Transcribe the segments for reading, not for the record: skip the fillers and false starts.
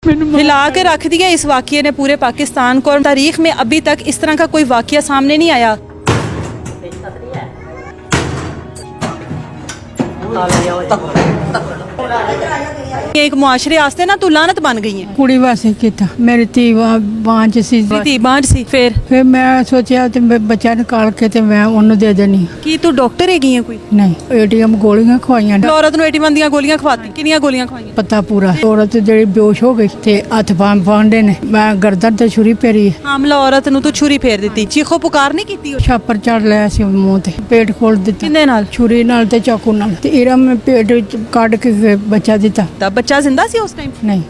हिला के रख दिया इस वाकये ने पूरे पाकिस्तान को। और तारीख में अभी तक इस तरह का कोई वाकया सामने नहीं आया। एक मुआशरे आस्ते ना तू लानत बन गई है। कुड़ी वास्ते किया मेरी धी बांझ सी धी बांझ सी फिर मैं सोचा ते बच्चा निकाल के ते मैं उन्हें दे देनी। की तू डॉक्टर है है कोई? नहीं एटीएम गोलियां खवाइयां। औरत नु एटीएम ਦੀਆਂ ਗੋਲੀਆਂ ਖਵਾਤੀ। ਕਿੰਨੀਆਂ ਗੋਲੀਆਂ ਖਵਾਈਆਂ? पता पूरा। औरत ਜਿਹੜੀ बेहोश हो गई ਤੇ ਹੱਥ ਪਾਂਡੇ ਨੇ मैं गर्दन ਤੇ छुरी फेरी। ਹਾਮਲਾ ਔਰਤ ਨੂੰ ਤੂੰ ਛੁਰੀ ਫੇਰ ਦਿੱਤੀ। ਚੀਖੋ ਪੁਕਾਰ ਨਹੀਂ ਕੀਤੀ? ਛਾਪਰ ਚੜ ਲਿਆ ਸੀ ਮੂੰਹ ਤੇ पेट खोल ਦਿੱਤਾ। ਕਿੰਨੇ ਨਾਲ? छुरी ਨਾਲ ਤੇ ਚਾਕੂ ਨਾਲ ਤੇ ਇਹਦਾ ਮੈਂ पेट ਵਿੱਚ ਕੱਢ ਕੇ ਬੱਚਾ ਦਿੱਤਾ। ਤਾਂ ਬੱਚਾ ਜ਼ਿੰਦਾ ਸੀ ਉਸ ਟਾਈਮ? नहीं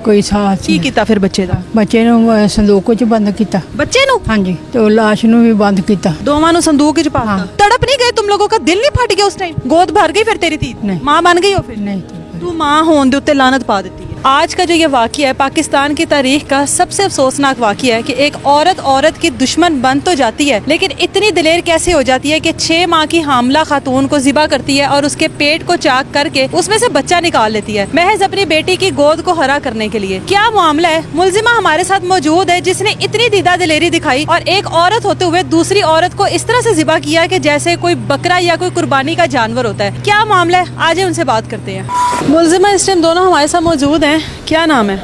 कोई साथ ਕੀ ਕੀਤਾ ਫਿਰ ਬੱਚੇ ਦਾ? ਬੱਚੇ ਨੂੰ ਸੰਦੂਕ ਵਿੱਚ ਬੰਦ ਕੀਤਾ। ਬੱਚੇ ਨੂੰ? ਹਾਂਜੀ ਤੇ ਉਹ ਲਾਸ਼ ਨੂੰ ਵੀ ਬੰਦ ਕੀਤਾ। ਦੋਵਾਂ ਨੂੰ ਸੰਦੂਕ ਵਿੱਚ ਪਾ ਦਿੱਤਾ। तड़प नहीं गए तुम लोगों का? दिल नहीं फट गया उस टाइम? गोद भर गई फिर तेरी थी? माँ बन गई हो फिर? नहीं तू माँ होने दे उत्ते लानत पा देती है। आज का जो ये वाकया है पाकिस्तान की तारीख का सबसे अफसोसनाक वाकया है कि एक औरत की दुश्मन बन तो जाती है लेकिन इतनी दिलेर कैसे हो जाती है कि 6 माह की हामला खातून को ज़िबा करती है और उसके पेट को चाक करके उसमें से बच्चा निकाल लेती है महज अपनी बेटी की गोद को हरा करने के लिए। क्या मामला है? मुलजिमा हमारे साथ मौजूद है जिसने इतनी दीदा दिलेरी दिखाई और एक औरत होते हुए दूसरी औरत को इस तरह से ज़िबा किया कि जैसे कोई बकरा या कोई कुर्बानी का जानवर होता है। क्या मामला है? आज उनसे बात करते हैं। मुलजिमा इस टाइम दोनों हमारे साथ मौजूद हैं। क्या नाम है?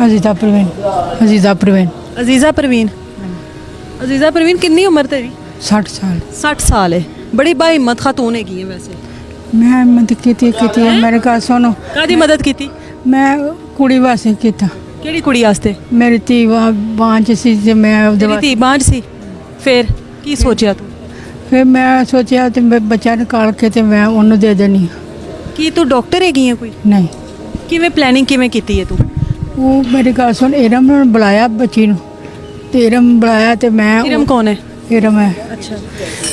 अजीजा परवीन। अजीजा परवीन। अजीजा परवीन। अजीजा परवीन कितनी उम्र तेरी? 60 साल। 60 साल है। बड़ी बाहिम्मत खातून है वैसे। मैं मदद की मेरे घर सुनो। कादी मदद की थी? मैं कुड़ी वास्ते किया। केड़ी कुड़ी वास्ते? मेरी धी बांझ सी ते मैं तेरी धी बांझ सी। फिर की सोचा तू? फिर मैं सोचा ते बच्चा निकाल के ते मैं उन्हें दे देनी। की तू डॉक्टर है कोई? नहीं। किवें प्लानिंग किवें कीती है तू? वो मेरी गल सुन इरम ने बुलाया बच्ची नूं ते इरम बुलाया ते मैं इरम कौन है? इरम है। अच्छा।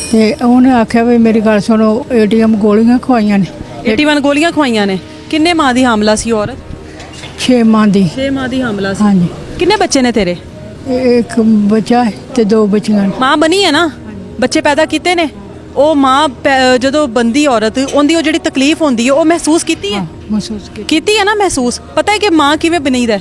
ते उन्हें आख्या भी मेरी गल सुनो एटीएम गोलियां खवाइयां ने। 81 गोलियां खवाइयां ने। किन्ने माह दी हामला सी औरत? 6 माह दी। 6 माह दी हामला सी। हाँ जी। किन्ने बच्चे ने तेरे? एक बच्चा है ते 2 बच्चियां। मां बनी है ना? बच्चे पैदा किते ने? ਉਹ ਮਾਂ ਜਦੋਂ ਬੰਦੀ ਔਰਤ ਉਹਦੀ ਉਹ ਜਿਹੜੀ ਤਕਲੀਫ ਹੁੰਦੀ ਹੈ ਉਹ ਮਹਿਸੂਸ ਕੀਤੀ ਹੈ? महसूस ਕੀਤੀ ਹੈ ਨਾ ਮਹਿਸੂਸ। ਪਤਾ ਹੈ ਕਿ ਮਾਂ ਕਿਵੇਂ ਬਣੀਦਾ?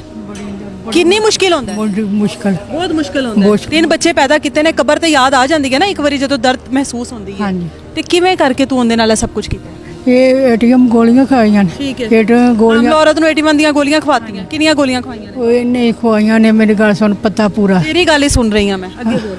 ਕਿੰਨੀ ਮੁਸ਼ਕਿਲ ਹੁੰਦਾ ਹੈ? मुश्किल ਬਹੁਤ ਮੁਸ਼ਕਿਲ ਹੁੰਦਾ ਹੈ। 3 ਬੱਚੇ ਪੈਦਾ ਕੀਤੇ ਨੇ ਕਬਰ ਤੇ ਯਾਦ ਆ ਜਾਂਦੀ ਹੈ ਨਾ ਇੱਕ ਵਾਰੀ ਜਦੋਂ ਦਰਦ ਮਹਿਸੂਸ ਹੁੰਦੀ ਹੈ। ਹਾਂਜੀ। ਤੇ ਕਿਵੇਂ ਕਰਕੇ ਤੂੰ ਉਹਦੇ ਨਾਲ ਇਹ ਸਭ ਕੁਝ ਕੀਤਾ? ये एटीएम गोलियां खाइयां ने। ठीक है। एटीएम गोलियां ਆਮ ਔਰਤ ਨੂੰ 81 ਦੀਆਂ ਗੋਲੀਆਂ ਖਵਾਤੀਆਂ। ਕਿੰਨੀਆਂ ਗੋਲੀਆਂ ਖਵਾਈਆਂ ਨੇ? ਉਹ ਨਹੀਂ ਖਵਾਈਆਂ ਨੇ ਮੇਰੀ ਗੱਲ ਸੁਣ ਪਤਾ ਪੂਰਾ। ਤੇਰੀ ਗੱਲ ਹੀ ਸੁਣ ਰਹੀ ਹਾਂ ਮੈਂ। ਅੱਗੇ ਬੋਲ।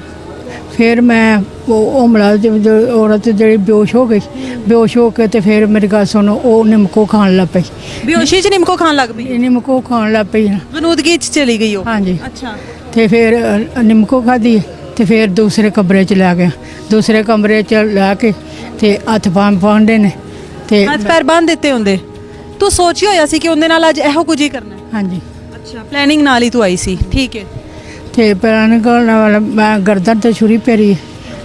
फिर मैं वो हमला जो औरत जी बेहोश हो गई बेहोश हो के तो फिर मेरी गल सुनो वो निमको खान लग पई। बेहोशी च निमको खान लग पई? निमको खान लग पई। बनूदगी च चली गई वो? हाँ जी। अच्छा। तो फिर निमको खाधी तो फिर दूसरे कमरे च लै गया। दूसरे कमरे च लैके ते हत्थ पांडे ने ते हत्थ पैर बांध ਦਿੱਤੇ ਹੁੰਦੇ। ਤੂੰ ਸੋਚੀ ਹੋਇਆ ਸੀ ਕਿ ਉਹਦੇ ਨਾਲ ਅੱਜ ਇਹੋ ਕੁਝ ਹੀ ਕਰਨਾ ਹੈ? हाँ जी। ਅੱਛਾ ਪਲੈਨਿੰਗ ਨਾਲ ਹੀ ਤੂੰ ਆਈ ਸੀ। ਠੀਕ ਹੈ। ਤੇ ਪੈਰਾਂ ਨਾਲ ਮੈਂ ਗਰਦਨ ਤੇ ਛੁਰੀ ਫੇਰੀ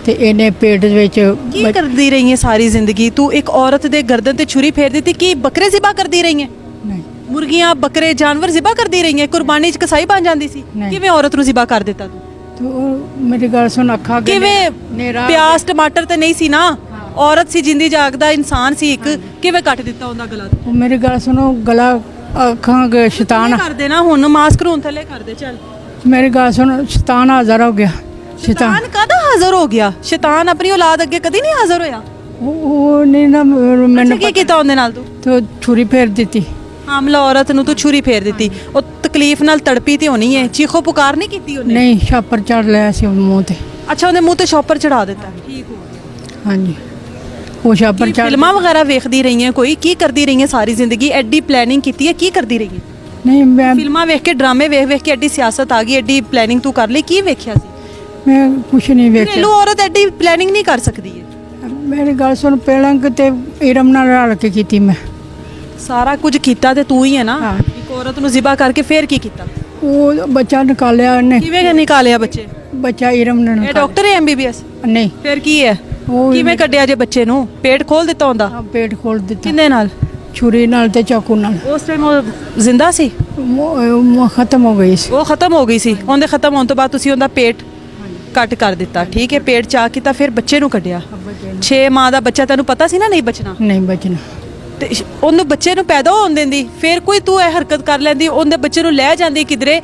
ਤੇ ਇਹਨੇ ਪੇਟ ਵਿੱਚ ਕੀ ਕਰਦੀ ਰਹੀ ਹੈ ਸਾਰੀ ਜ਼ਿੰਦਗੀ ਤੂੰ? ਇੱਕ ਔਰਤ ਦੇ ਗਰਦਨ ਤੇ ਛੁਰੀ ਫੇਰ ਦਿੱਤੀ। ਕੀ ਬੱਕਰੇ ਜ਼ਿਬਾ ਕਰਦੀ ਰਹੀ ਹੈ? ਨਹੀਂ। ਮੁਰਗੀਆਂ ਬੱਕਰੇ ਜਾਨਵਰ ਜ਼ਿਬਾ ਕਰਦੀ ਰਹੀ ਹੈ? ਕੁਰਬਾਨੀ ਚ ਕਸਾਈ ਬਣ ਜਾਂਦੀ ਸੀ? ਕਿਵੇਂ ਔਰਤ ਨੂੰ ਜ਼ਿਬਾ ਕਰ ਦਿੱਤਾ ਤੂੰ? ਤੇ ਮੇਰੀ ਗੱਲ ਸੁਣ ਅੱਖਾਂ ਕਿਵੇਂ? ਪਿਆਜ਼ ਟਮਾਟਰ ਤੇ ਨਹੀਂ ਸੀ ਨਾ? ਔਰਤ ਸੀ ਜਿੰਦੀ ਜਾਗਦਾ ਇਨਸਾਨ ਸੀ ਇੱਕ। ਕਿਵੇਂ ਕੱਟ ਦਿੱਤਾ ਉਹਦਾ ਗਲਾ? ਮੇਰੀ ਗੱਲ ਸੁਣੋ ਗਲਾ ਅੱਖਾਂ ਸ਼ੈਤਾਨ ਕਰਦੇ ਨਾ ਹੁਣ ਮਾਸਕ ਨੂੰ ਥੱਲੇ ਕਰਦੇ ਚੱਲ। मेरी गल सुन शैतान हाज़र हो गया। शैतान कदा हाज़र हो गया? शैतान अपनी औलाद अगे कदी नहीं हाज़र होया? वो नहीं ना मैंने की कीता उहदे नाल? तू तो छुरी फेर दी। हामला औरत नूं तू छुरी फेर दी। ਉਹ ਤਕਲੀਫ ਨਾਲ ਤੜਪੀ ਤੇ ਹੋਣੀ ਹੈ। ਚੀਖੋ ਪੁਕਾਰ ਨਹੀਂ ਕੀਤੀ ਉਹਨੇ? नहीं छापर चढ़ लिया सी मूँह ते। ਅੱਛਾ ਉਹਦੇ ਮੂੰਹ ਤੇ ਸ਼ੌਪਰ ਚੜਾ ਦਿੱਤਾ। ਠੀਕ ਹੋ। हाँ जी। वो छापर चढ़। ਫਿਲਮਾਂ ਵਗੈਰਾ ਵੇਖਦੀ ਰਹੀ ਹੈ ਕੋਈ? ਕੀ ਕਰਦੀ ਰਹੀ ਹੈ ਸਾਰੀ ਜ਼ਿੰਦਗੀ? ਐਡੀ ਪਲੈਨਿੰਗ ਕੀਤੀ ਹੈ? ਕੀ ਕਰਦੀ ਰਹੀ ਹੈ? नहीं मैं ਫਿਲਮਾਂ ਵੇਖ ਕੇ ਡਰਾਮੇ ਵੇਖ ਕੇ ਐਡੀ ਸਿਆਸਤ ਆ ਗਈ ਐਡੀ ਪਲੈਨਿੰਗ ਤੂੰ ਕਰ ਲਈ? ਕੀ ਵੇਖਿਆ ਸੀ? मैं कुछ नहीं वेख्या। ਘਰੇਲੂ ਔਰਤ ਐਡੀ ਪਲੈਨਿੰਗ ਨਹੀਂ ਕਰ ਸਕਦੀ ਹੈ। मेरी गल सुन पहला किते इरम नाल रल के कीती मैं। ਸਾਰਾ ਕੁਝ ਕੀਤਾ ਤੇ ਤੂੰ ਹੀ ਹੈ ਨਾ? ਇੱਕ ਔਰਤ ਨੂੰ ਜ਼ਿਬਾ ਕਰਕੇ ਫੇਰ ਕੀ ਕੀਤਾ? वो बच्चा निकालिया उन्हें। ਕਿਵੇਂ ਨਿਕਾਲਿਆ ਬੱਚੇ? बच्चा इरम ने ਇਹ ਡਾਕਟਰ ਹੈ MBBS? नहीं। ਫਿਰ ਕੀ ਹੈ? वो ਕਿਵੇਂ ਕੱਢਿਆ ਜੇ ਬੱਚੇ ਨੂੰ? ਪੇਟ ਖੋਲ ਦਿੱਤਾ ਹੁੰਦਾ? पेट खोल दिता। ਕਿੰਨੇ ਨਾਲ? छुरी नाल ते चाकू नाल। ਉਸ ਟਾਈਮ ਉਹ ਜ਼ਿੰਦਾ ਸੀ? खत्म हो गई सी। ਉਹ ਖਤਮ ਹੋ ਗਈ ਸੀ। ਉਹਦੇ ਖਤਮ ਹੋਣ ਤੋਂ ਬਾਅਦ ਤੁਸੀਂ ਉਹਦਾ ਪੇਟ ਕੱਟ ਕਰ ਦਿੱਤਾ। ਠੀਕ ਹੈ। ਪੇਟ ਚਾਕ ਕੀਤਾ ਫਿਰ ਬੱਚੇ ਨੂੰ ਕੱਢਿਆ। 6 ਮਾਹ ਦਾ ਬੱਚਾ ਤੈਨੂੰ ਪਤਾ ਸੀ ਨਾ ਨਹੀਂ ਬਚਣਾ? नहीं बचना। ਤੇ ਉਹਨੂੰ ਬੱਚੇ ਨੂੰ ਪੈਦਾ ਹੋਣ ਦਿੰਦੀ, ਫਿਰ ਕੋਈ ਤੂੰ ਇਹ ਹਰਕਤ ਕਰ ਲੈਂਦੀ, ਉਹਦੇ ਬੱਚੇ ਨੂੰ ਲੈ ਜਾਂਦੀ ਕਿਧਰੇ,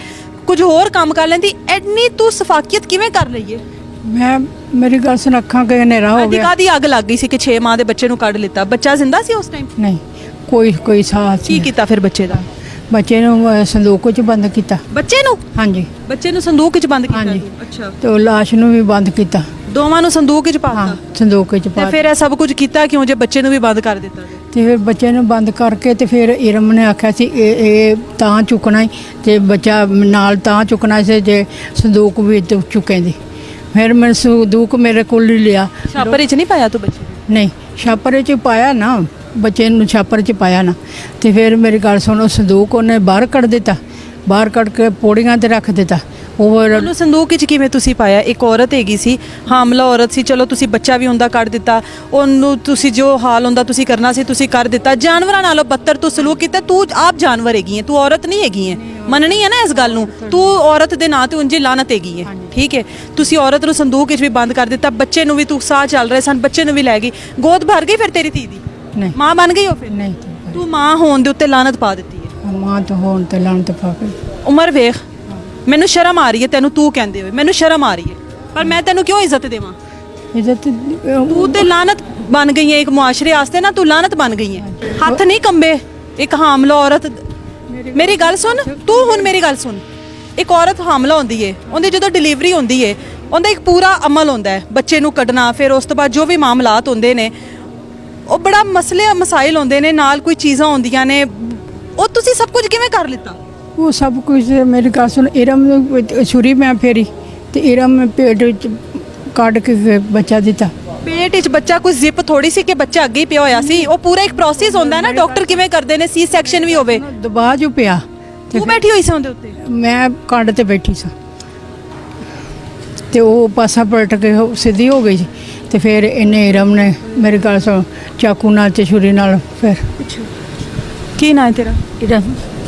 ਕੁਝ ਹੋਰ ਕੰਮ ਕਰ ਲੈਂਦੀ, ਐਨੀ ਤੂੰ ਸਫਾਕੀਅਤ ਕਿਵੇਂ ਕਰ ਲਈਏ? ਮੈਂ ਮੇਰੀ ਗੱਲ ਸੁਣ, ਅੱਖਾਂ ਕੇ ਹਨੇਰਾ ਹੋ ਅੱਡੀ ਗਿਆ। ਕਾਹਦੀ ਅੱਗ ਲੱਗ ਗਈ ਸੀ ਕਿ 6 ਮਾਹ ਦੇ ਬੱਚੇ ਨੂੰ ਕੱਢ ਲਿੱਤਾ? ਬੱਚਾ ਜ਼ਿੰਦਾ ਸੀ ਉਸ ਟਾਈਮ? ਨਹੀਂ, ਕੋਈ ਸਾਥ ਕੀ ਨਹੀਂ। ਕੀਤਾ ਫਿਰ ਬੱਚੇ ਦਾ? ਬੱਚੇ ਨੂੰ ਸੰਦੂਕ 'ਚ ਬੰਦ ਕੀਤਾ। ਬੱਚੇ ਨੂੰ ਹਾਂਜੀ ਸੰਦੂਕ ਵਿੱਚ ਬੰਦ ਕੀਤਾ ਹਾਂਜੀ। ਤੂੰ? ਅੱਛਾ, ਤੇ ਉਹ ਲਾਸ਼ ਨੂੰ ਵੀ ਬੰਦ ਕੀਤਾ। ਦੋਵਾਂ ਨੂੰ ਸੰਦੂਕ ਵਿੱਚ ਹਾਂ, ਪਾਤਾ? ਸੰਦੂਕ 'ਚ ਤੇ ਪਾ ਫਿਰ ਇਹ ਸਭ ਕੁਝ ਕੀਤਾ ਕਿਉਂ ਜੇ ਬੱਚੇ ਨੂੰ ਵੀ ਬੰਦ ਕਰ ਦਿੱਤਾ? ਤੇ ਫਿਰ ਬੱਚੇ ਨੂੰ ਬੰਦ ਕਰਕੇ ਤੇ ਫਿਰ ਇਰਮ ਨੇ ਆਖਿਆ ਸੀ ਇਹ ਤਾਂ ਚੁੱਕਣਾ ਹੀ, ਤੇ ਬੱਚਾ ਨਾਲ ਤਾਂ ਚੁੱਕਣਾ ਸੀ ਜੇ ਸੰਦੂਕ ਵੀ ਚੁੱਕੇਂਦੀ। ਫਿਰ ਮੈਂ ਸੰਦੂਕ ਮੇਰੇ ਕੋਲ ਹੀ ਲਿਆ। ਛਾਪਰ ਵਿੱਚ ਨਹੀਂ ਪਾਇਆ ਤੂੰ ਬੱਚੇ ਨੂੰ? ਨਹੀਂ, ਛਾਪਰ 'ਚ ਪਾਇਆ ਨਾ, ਬੱਚੇ ਨੂੰ ਛਾਪਰ 'ਚ ਪਾਇਆ ਨਾ। ਤੇ ਫਿਰ ਮੇਰੀ ਗੱਲ ਸੁਣੋ, ਸੰਦੂਕ ਉਹਨੇ ਬਾਹਰ ਕੱਢ ਦਿੱਤਾ, ਬਾਹਰ ਕੱਢ ਕੇ ਪੌੜੀਆਂ ਤੇ ਰੱਖ ਦਿੱਤਾ। ਉਹਨੂੰ ਸੰਦੂਕ ਵਿੱਚ ਕਿਵੇਂ ਤੁਸੀਂ ਪਾਇਆ? ਇੱਕ ਔਰਤ ਹੈਗੀ ਸੀ, ਹਾਮਲਾ ਔਰਤ ਸੀ, ਚਲੋ ਤੁਸੀਂ ਬੱਚਾ ਵੀ ਹੁੰਦਾ ਕੱਢ ਦਿੱਤਾ, ਉਹਨੂੰ ਤੁਸੀਂ ਜੋ ਹਾਲ ਹੁੰਦਾ ਤੁਸੀਂ ਕਰਨਾ ਸੀ ਤੁਸੀਂ ਕਰ ਦਿੱਤਾ। ਜਾਨਵਰਾਂ ਨਾਲੋਂ ਬੱਤਰ ਤੂੰ ਸਲੂਕ ਕੀਤਾ। ਤੂੰ ਆਪ ਜਾਨਵਰ ਹੈਗੀ ਹੈ, ਤੂੰ ਔਰਤ ਨਹੀਂ ਹੈਗੀ ਹੈ, ਮੰਨਣੀ ਹੈ ਨਾ ਇਸ ਗੱਲ ਨੂੰ? ਤੂੰ ਔਰਤ ਦੇ ਨਾਂ ਤੇ ਉਂਝ ਲਾਨਤ ਹੈਗੀ ਹੈ, ਠੀਕ ਹੈ? ਤੁਸੀਂ ਔਰਤ ਨੂੰ ਸੰਦੂਕ ਵਿੱਚ ਵੀ ਬੰਦ ਕਰ ਦਿੱਤਾ, ਬੱਚੇ ਨੂੰ ਵੀ ਤੂੰ ਸਾਹ ਚੱਲ ਰਹੇ ਸਨ, ਬੱਚੇ ਨੂੰ ਵੀ ਲੈ ਗਈ, ਗੋਦ ਭਰ ਗਈ ਫਿਰ ਤੇਰੀ ਧੀ ਦੀ? ਨਹੀਂ, ਮਾਂ ਬਣ ਗਈ ਉਹ ਫਿਰ? ਨਹੀਂ, ਤੂੰ ਮਾਂ ਹੋਣ ਦੇ ਉੱਤੇ ਲਾਨਤ ਪਾ ਦਿੱਤੀ ਹੈ। ਮਾਂ ਤਾਂ ਹੋਣ ਤੇ ਲਾਨਤ ਪਾ ਕੇ। ਉਮਰ ਵੇਖ, ਮੈਨੂੰ ਸ਼ਰਮ ਆ ਰਹੀ ਹੈ ਤੈਨੂੰ ਤੂੰ ਕਹਿੰਦੇ ਹੋਏ, ਮੈਨੂੰ ਸ਼ਰਮ ਆ ਰਹੀ ਹੈ, ਪਰ ਮੈਂ ਤੈਨੂੰ ਕਿਉਂ ਇੱਜ਼ਤ ਦੇਵਾਂ? ਇੱਜ਼ਤ ਤੂੰ ਤੇ ਲਾਨਤ ਬਣ ਗਈ ਹੈ ਇੱਕ ਮੁਆਸ਼ਰੇ ਵਾਸਤੇ ਨਾ, ਤੂੰ ਲਾਨਤ ਬਣ ਗਈ ਹੈ। ਹੱਥ ਨਹੀਂ ਕੰਬੇ ਇੱਕ ਹਾਮਲਾ ਔਰਤ। ਮੇਰੀ ਗੱਲ ਸੁਣ ਤੂੰ, ਹੁਣ ਮੇਰੀ ਗੱਲ ਸੁਣ। ਇੱਕ ਔਰਤ ਹਾਮਲਾ ਹੁੰਦੀ ਹੈ, ਉਹਦੀ ਜਦੋਂ ਡਿਲੀਵਰੀ ਹੁੰਦੀ ਹੈ ਉਹਦਾ ਇੱਕ ਪੂਰਾ ਅਮਲ ਹੁੰਦਾ ਹੈ, ਬੱਚੇ ਨੂੰ ਕੱਢਣਾ, ਫਿਰ ਉਸ ਤੋਂ ਬਾਅਦ ਜੋ ਵੀ ਮਾਮਲਾਤ ਹੁੰਦੇ ਨੇ ਉਹ ਬੜਾ ਮਸਾਇਲ ਹੁੰਦੇ ਨੇ, ਨਾਲ ਕੋਈ ਚੀਜ਼ਾਂ ਹੁੰਦੀਆਂ ਨੇ, ਉਹ ਤੁਸੀਂ ਸਭ ਕੁਝ ਕਿਵੇਂ ਕਰ ਲਿੱਤਾ? ਉਹ ਸਭ ਕੁਝ ਮੇਰੀ ਗੱਲ ਸੁਣ, ਇਰਮ ਨੂੰ ਛੁਰੀ ਮੈਂ ਫੇਰੀ ਤੇ ਇਰਮ ਪੇਟ ਵਿੱਚ ਕੱਢ ਕੇ ਫਿਰ ਬੱਚਾ ਦਿੱਤਾ। ਪੇਟ ਵਿੱਚ ਬੱਚਾ ਕੋਈ ਜ਼ਿਪ ਥੋੜੀ ਸੀ ਕਿ ਬੱਚਾ ਅੱਗੇ ਹੀ ਪਿਆ ਹੋਇਆ ਸੀ, ਉਹ ਪੂਰਾ ਇੱਕ ਪ੍ਰੋਸੈਸ ਹੁੰਦਾ ਹੈ ਨਾ, ਡਾਕਟਰ ਕਿਵੇਂ ਕਰਦੇ ਨੇ, ਸੀ ਸੈਕਸ਼ਨ ਵੀ ਹੋਵੇ। ਦਬਾ ਜੋ ਪਿਆ ਤੇ ਤੂੰ ਬੈਠੀ ਹੋਈ ਸੀ ਉਹਦੇ ਉੱਤੇ? ਮੈਂ ਕੰਡ ਤੇ ਬੈਠੀ ਸਾਂ ਤੇ ਉਹ ਪਾਸਾ ਪਲਟ ਕੇ ਸਿੱਧੀ ਹੋ ਗਈ ਸੀ। ਤੇ ਫਿਰ ਇਹਨੇ ਇਰਮ ਨੇ ਮੇਰੀ ਗੱਲ ਸੁਣ, ਚਾਕੂ ਨਾਲ ਤੇ ਛੁਰੀ ਨਾਲ ਫਿਰ। ਕੀ ਨਾਂ ਹੈ तेरा? इरम।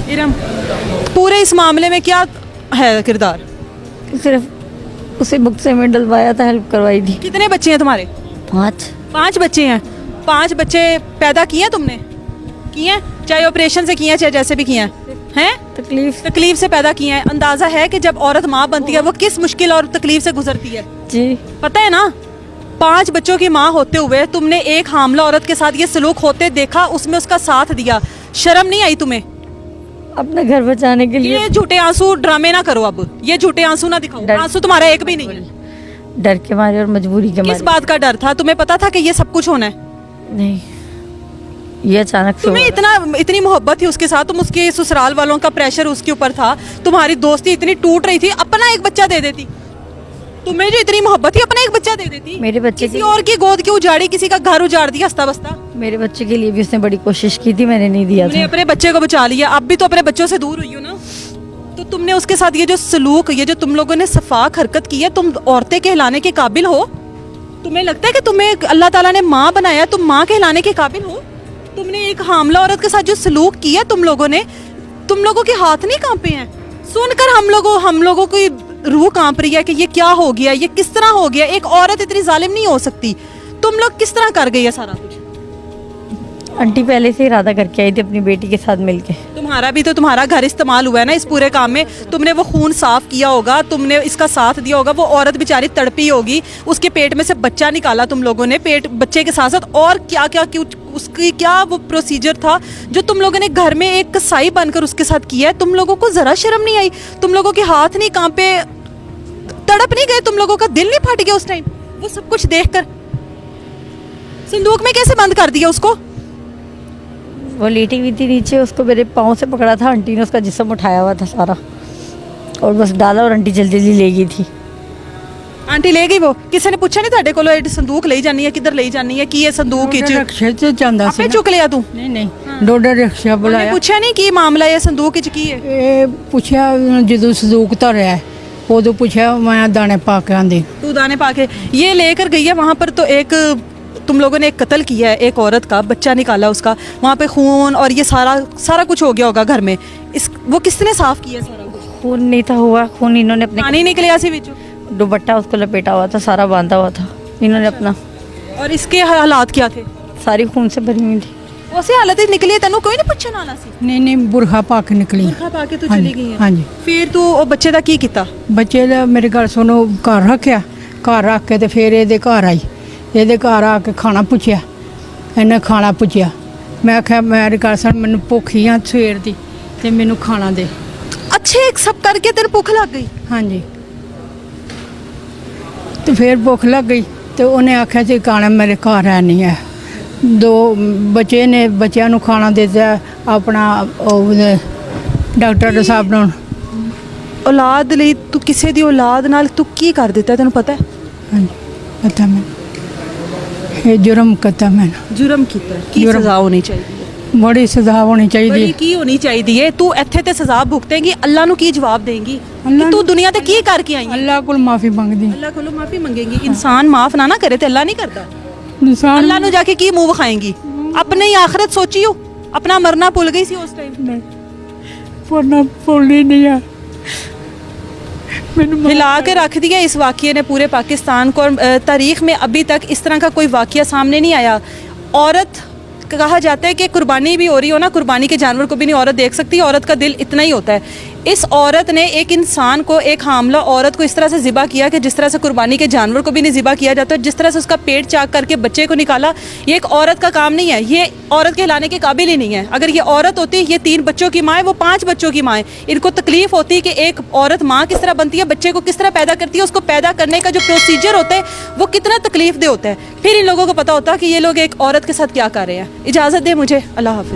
इरम, पूरे इस मामले में क्या है किरदार? सिर्फ उसे बुक्से में डलवाया था, हेल्प करवाई थी। कितने बच्चे हैं तुम्हारे? 5। 5 बच्चे हैं। 5 बच्चे पैदा किए हैं तुमने? किए हैं, चाहे ऑपरेशन से किए हैं चाहे जैसे भी किए हैं? तकलीफ से पैदा किए हैं। अंदाजा है कि जब औरत माँ बनती है वो किस मुश्किल और तकलीफ से गुजरती है? जी पता है ना? 5 बच्चों की माँ होते हुए तुमने एक हामला औरत के साथ ये सलूक होते देखा, उसमें उसका साथ दिया, शर्म नहीं आई तुम्हें? अपने घर बचाने के लिए ये झूठे आंसू ड्रामे ना करो, अब ये झूठे आंसू ना दिखाओ, आंसू तुम्हारा एक भी नहीं है। डर के मारे और मजबूरी के किस मारे। बात का डर था? तुम्हें पता था कि ये सब कुछ होना है? नहीं, ये अचानक से तुम्हें हुआ। इतनी मोहब्बत थी उसके साथ, तुम उसके ससुराल वालों का प्रेशर उसके ऊपर था, तुम्हारी दोस्ती इतनी टूट रही थी, अपना एक बच्चा दे देती। तुम्हें जो इतनी मोहब्बत थी अपना एक बच्चा दे देती। मेरे बच्चे किसी और की गोद क्यों उजाड़ी, किसी का घर उजाड़ दिया हंसता बसता। मेरे बच्चे के लिए भी उसने बड़ी कोशिश की थी, मैंने नहीं दिया तुमने था। अपने बच्चे को बचा लिया, अब भी तो अपने बच्चों से दूर हुई हो ना। तो तुमने उसके साथ ये जो सलूक, ये जो तुम लोगों ने सफाक हरकत की है, तुम औरतें कहलाने के काबिल हो? तुम्हें लगता है कि तुम्हें अल्लाह ताला ने माँ बनाया, तुम माँ कहलाने के काबिल हो? तुमने एक हामला औरत के साथ जो सलूक किया तुम लोगों ने, तुम लोगों के हाथ नहीं कांपे हैं? सुनकर हम लोगों की रूह कांप रही है कि ये क्या हो गया, ये किस तरह हो गया, एक औरत इतनी जालिम नहीं हो सकती। तुम लोग किस तरह कर गई है सारा कुछ? आंटी पहले से इरादा करके आई थी अपनी बेटी के साथ मिलके। तुम्हारा भी तो तुम्हारा घर इस्तेमाल हुआ है ना इस पूरे काम में, तुमने वो खून साफ किया होगा, तुमने इसका साथ दिया होगा, वो औरत बेचारी तड़पी होगी, उसके पेट में से बच्चा निकाला तुम लोगों ने, पेट बच्चे के साथ साथ और क्या क्या क्यों उसकी क्या वो प्रोसीजर था जो तुम लोगों ने घर में एक कसाई बनकर उसके साथ किया है। तुम लोगों को जरा शर्म नहीं आई? तुम लोगों के हाथ नहीं कांपे, तड़प नहीं गए, तुम लोगों का दिल नहीं फट गया उस टाइम वो सब कुछ देखकर? संदूक में कैसे बंद कर दिया उसको? वो लेटी हुई थी नीचे, उसको मेरे पाँव से पकड़ा था, आंटी ने उसका जिस्म उठाया हुआ था सारा और बस डाला और आंटी जल्दी जल्दी ले गई थी। आंटी ले गई? वो किसी ने पूछा नहीं ਤੁਹਾਡੇ ਕੋਲੋਂ ਇਹ ਸੰਦੂਕ ਲਈ ਜਾਨੀ ਹੈ, ਕਿੱਧਰ ਲਈ ਜਾਨੀ ਹੈ, ਕੀ ਇਹ ਸੰਦੂਕ ਵਿੱਚ ਰਿਕਸ਼ੇ 'ਚ ਜਾਂਦਾ ਸੀ ਆਪੇ ਨਾ। ਚੁੱਕ ਲਿਆ ਤੂੰ? ਨਹੀਂ ਡੋਡਾ ਰਿਕਸ਼ਾ ਉਹਨੇ ਬੁਲਾਇਆ। ਪੁੱਛਿਆ ਨਹੀਂ ਕੀ ਮਾਮਲਾ ਹੈ ਸੰਦੂਕ ਵਿੱਚ ਕੀ ਹੈ? ਇਹ ਪੁੱਛਿਆ ਜਦੋਂ ਸੰਦੂਕ ਧਰਿਆ ਹੈ, ਉਦੋਂ ਪੁੱਛਿਆ, ਮੈਂ ਦਾਣੇ ਪਾ ਕੇ ਆਂਦੀ। तू दाने पाके ये लेकर गई है वहाँ पर, तो एक तुम लोगों ने एक कत्ल किया है, एक औरत का बच्चा निकाला उसका, वहाँ पे खून और ये सारा कुछ हो गया होगा घर में, इस वो किसने साफ किया सारा कुछ? खून नहीं था हुआ, खून इन्होंने अपने पानी निकले ऐसे बीचों? दुपट्टा उसको लपेटा हुआ था, सारा बांधा हुआ था इन्होंने अपना। और इसके हालात क्या थे? सारी खून से भरी हुई थी। ਉਸੇ ਹਾਲਤ ਵਿੱਚ ਨਿਕਲੀ ਹੈ, ਤੈਨੂੰ ਕੋਈ ਨਹੀਂ ਪੁੱਛਣ ਆਣਾ ਸੀ? ਨਹੀਂ ਬੁਰਖਾ ਪਾ ਕੇ ਨਿਕਲੀ। ਬੁਰਖਾ ਪਾ ਕੇ ਤੂੰ ਹਾਂਜੀ, ਚਲੀ ਗਈ ਹੈ? ਹਾਂਜੀ। ਫਿਰ ਤੂੰ ਉਹ ਬੱਚੇ ਦਾ ਕੀ ਕੀਤਾ? ਬੱਚੇ ਦਾ ਮੇਰੇ ਘਰ ਸੁਣੋ ਘਰ ਰੱਖਿਆ, ਘਰ ਰੱਖ ਕੇ ਤੇ ਫਿਰ ਇਹਦੇ ਘਰ ਆਈ। ਇਹਦੇ ਘਰ ਆ ਕੇ ਖਾਣਾ ਪੁੱਛਿਆ, ਇਹਨੇ ਖਾਣਾ ਪੁੱਛਿਆ। ਮੈਂ ਆਖਿਆ ਮੇਰੇ ਘਰ ਸੁਣ ਮੈਨੂੰ ਭੁੱਖ ਹੀ ਆ ਸਵੇਰ ਦੀ ਤੇ ਮੈਨੂੰ ਖਾਣਾ ਦੇ। ਅੱਛੇ ਇੱਕ ਸਭ ਕਰਕੇ ਤੈਨੂੰ ਭੁੱਖ ਲੱਗ ਗਈ? ਹਾਂਜੀ। ਤੇ ਫਿਰ ਭੁੱਖ ਲੱਗ ਗਈ ਤੇ ਉਹਨੇ ਆਖਿਆ ਸੀ ਖਾਣਾ ਮੇਰੇ ਘਰ ਹੈ ਨਹੀਂ ਹੈ। ਦੋ ਬੱਚੇ ਨੇ, ਬੱਚਿਆਂ ਨੂੰ ਖਾਣਾ ਦੇ ਦਿੱਤਾ ਆਪਣਾ ਉਹ ਡਾਕਟਰ ਸਾਹਿਬ ਨੂੰ। ਔਲਾਦ ਲਈ ਤੂੰ ਕਿਸੇ ਦੀ ਔਲਾਦ ਨਾਲ ਤੂੰ ਕੀ ਕਰ ਦਿੱਤਾ ਤੈਨੂੰ ਪਤਾ ਹੈ? ਹਾਂਜੀ ਪਤਾ ਮੈਂ ਇਹ ਜੁਰਮ ਕਰਤਾ ਮੈਂ। ਜੁਰਮ ਕੀਤਾ, ਕੀ ਜੁਰਮ। ਸਜ਼ਾ ਹੋਣੀ ਚਾਹੀਦੀ ਹੈ? ਬੜੀ ਸਜ਼ਾ ਹੋਣੀ ਚਾਹੀਦੀ ਬੜੀ ਕੀ ਹੋਣੀ ਚਾਹੀਦੀ ਹੈ? ਤੂੰ ਇੱਥੇ ਤੇ ਸਜ਼ਾ ਭੁਗਤੇਂਗੀ, ਅੱਲਾ ਨੂੰ ਕੀ ਜਵਾਬ ਦੇਂਗੀ ਅੱਲਾ ਕਿ ਤੂੰ ਦੁਨੀਆ ਤੇ ਕੀ ਕਰਕੇ ਆਈ ਹੈ? ਅੱਲਾਹ ਕੋਲ ਮਾਫੀ ਮੰਗਦੀ। ਅੱਲਾ ਕੋਲੋਂ ਮਾਫੀ ਮੰਗੇਗੀ। ਇਨਸਾਨ ਮਾਫ ਨਾ ਕਰੇ ਤੇ ਅੱਲਾ ਨਹੀਂ ਕਰਦਾ। ਇਨਸਾਨ ਅੱਲਾ ਨੂੰ ਜਾ ਕੇ ਕੀ ਮੂੰਹ ਵਿਖਾਏਂਗੀ? ਆਪਣੀ ਆਖਰਤ ਸੋਚੀਓ, ਆਪਣਾ ਮਰਨਾ ਭੁੱਲ ਗਈ ਸੀ ਉਸ ਟਾਈਮ। ਨਹੀਂ ਪੜਨਾ ਭੁੱਲੀ ਨਹੀਂ ਆ मैंने हिला के रख दिया इस वाक़ये ने पूरे पाकिस्तान को। और तारीख़ में अभी तक इस तरह का कोई वाक़या सामने नहीं आया। औरत कहा जाता है कि कुर्बानी भी हो रही हो ना, कुर्बानी के जानवर को भी नहीं औरत देख सकती। औरत का दिल इतना ही होता है। इस औरत ने एक इंसान को, एक हामला औरत को इस तरह से ज़िबा किया कि जिस तरह से कुर्बानी के जानवर को भी नहीं ज़िबा किया जाता, जिस तरह से उसका पेट चाक करके बच्चे को निकाला, ये एक औरत का काम नहीं है। ये औरत कहलाने के काबिल ही नहीं है। अगर ये औरत होती, ये 3 बच्चों की माँ है, वो 5 बच्चों की माँ है, इनको तकलीफ़ होती कि एक औरत माँ किस तरह बनती है, बच्चे को किस तरह पैदा करती है, उसको पैदा करने का जो प्रोसीजर होता है वो कितना तकलीफ दे होता है। फिर इन लोगों को पता होता है कि ये लोग एक औरत के साथ क्या कर रहे हैं। इजाज़त दे मुझे, अल्लाह हाफ़िज़।